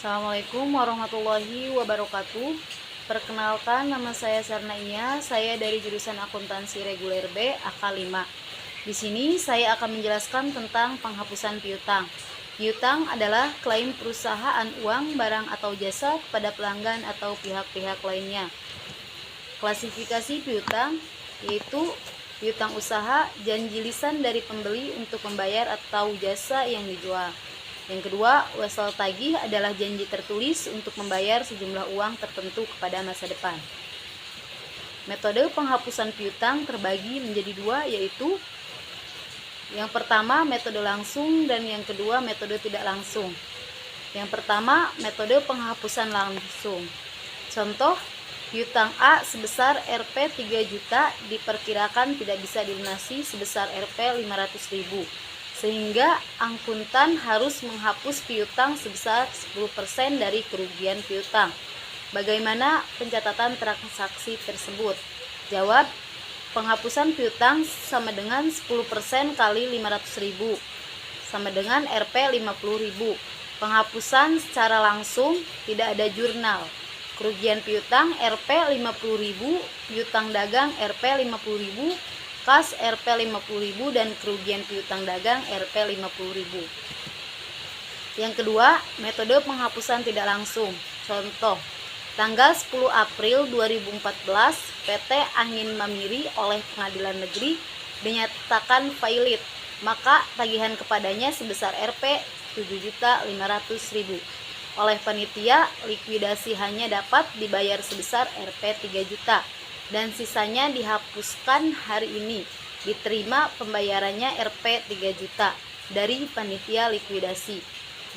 Assalamualaikum warahmatullahi wabarakatuh. Perkenalkan, nama saya Sarnaia. Saya dari jurusan Akuntansi Reguler B, AK5. Di sini saya akan menjelaskan tentang penghapusan piutang. Piutang adalah klaim perusahaan uang, barang atau jasa kepada pelanggan atau pihak-pihak lainnya. Klasifikasi piutang yaitu piutang usaha, janji lisan dari pembeli untuk membayar atau jasa yang dijual. Yang kedua, wesel tagih adalah janji tertulis untuk membayar sejumlah uang tertentu kepada masa depan. Metode penghapusan piutang terbagi menjadi dua, yaitu yang pertama metode langsung dan yang kedua metode tidak langsung. Yang pertama, metode penghapusan langsung. Contoh, piutang A sebesar Rp 3 juta diperkirakan tidak bisa dilunasi sebesar Rp 500.000. Sehingga akuntan harus menghapus piutang sebesar 10% dari kerugian piutang. Bagaimana pencatatan transaksi tersebut? Jawab, penghapusan piutang sama dengan 10% kali 500.000 sama dengan Rp 50.000. Penghapusan secara langsung, tidak ada jurnal. Kerugian piutang Rp 50.000, piutang dagang Rp 50.000, kas Rp 50.000 dan kerugian piutang dagang Rp 50.000. Yang kedua, metode penghapusan tidak langsung. Contoh, tanggal 10 April 2014, PT Angin Mamiri oleh Pengadilan Negeri dinyatakan violet, maka tagihan kepadanya sebesar Rp 7.500.000. Oleh panitia, likuidasi hanya dapat dibayar sebesar Rp 3 juta. Dan sisanya dihapuskan hari ini. Diterima pembayarannya Rp 3 juta dari panitia likuidasi.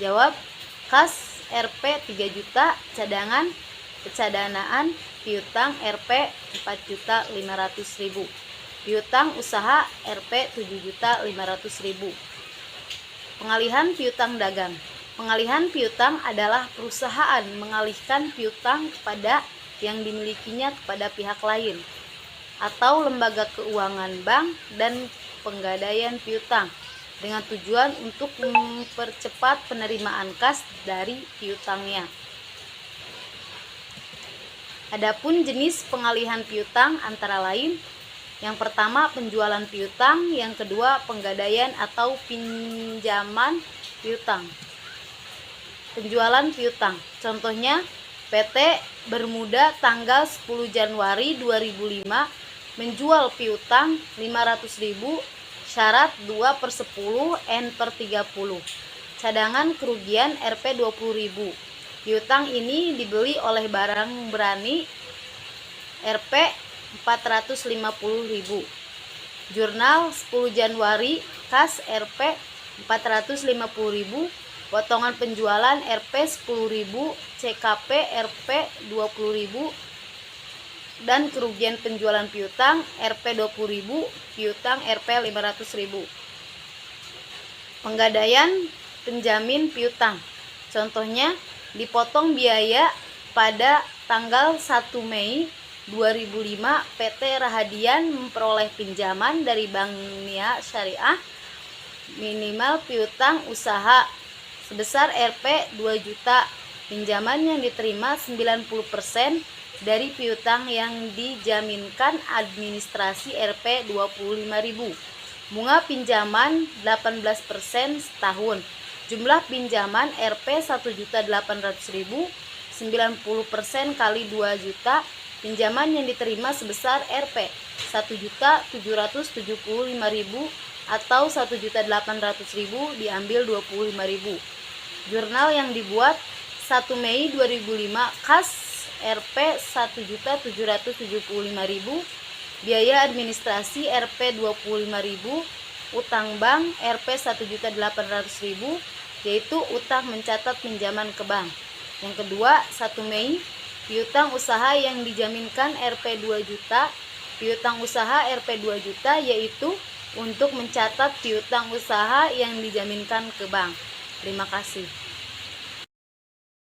Jawab, kas Rp 3 juta, cadangan pecadanaan piutang Rp 4.500.000. Piutang usaha Rp 7.500.000. Pengalihan piutang dagang. Pengalihan piutang adalah perusahaan mengalihkan piutang kepada yang dimilikinya kepada pihak lain atau lembaga keuangan bank dan penggadaian piutang dengan tujuan untuk mempercepat penerimaan kas dari piutangnya. Adapun jenis pengalihan piutang antara lain, yang pertama penjualan piutang, yang kedua penggadaian atau pinjaman piutang. Penjualan piutang, contohnya PT Bermuda tanggal 10 Januari 2005 menjual piutang 500.000, syarat 2/10 N/30. Cadangan kerugian Rp 20.000. Piutang ini dibeli oleh Barang Berani Rp 450.000. Jurnal 10 Januari, kas Rp 450.000. Potongan penjualan Rp 10.000, CKP Rp 20.000, dan kerugian penjualan piutang Rp 20.000, piutang Rp 500.000. Penggadaian penjamin piutang. Contohnya, dipotong biaya pada tanggal 1 Mei 2005, PT Rahadian memperoleh pinjaman dari Bank Nia Syariah minimal piutang usaha sebesar Rp 2 juta. Pinjaman yang diterima 90% dari piutang yang dijaminkan administrasi Rp 25.000. Bunga pinjaman 18% setahun. Jumlah pinjaman Rp 1.800.000, 90% kali 2 juta. Pinjaman yang diterima sebesar Rp 1.775.000 atau 1.800.000 diambil 25.000. Jurnal yang dibuat 1 Mei 2005, kas Rp 1.775.000, biaya administrasi Rp 25.000, utang bank Rp 1.800.000, yaitu utang mencatat pinjaman ke bank. Yang kedua, 1 Mei, piutang usaha yang dijaminkan Rp 2 juta. Piutang usaha Rp 2 juta yaitu untuk mencatat piutang usaha yang dijaminkan ke bank. Terima kasih.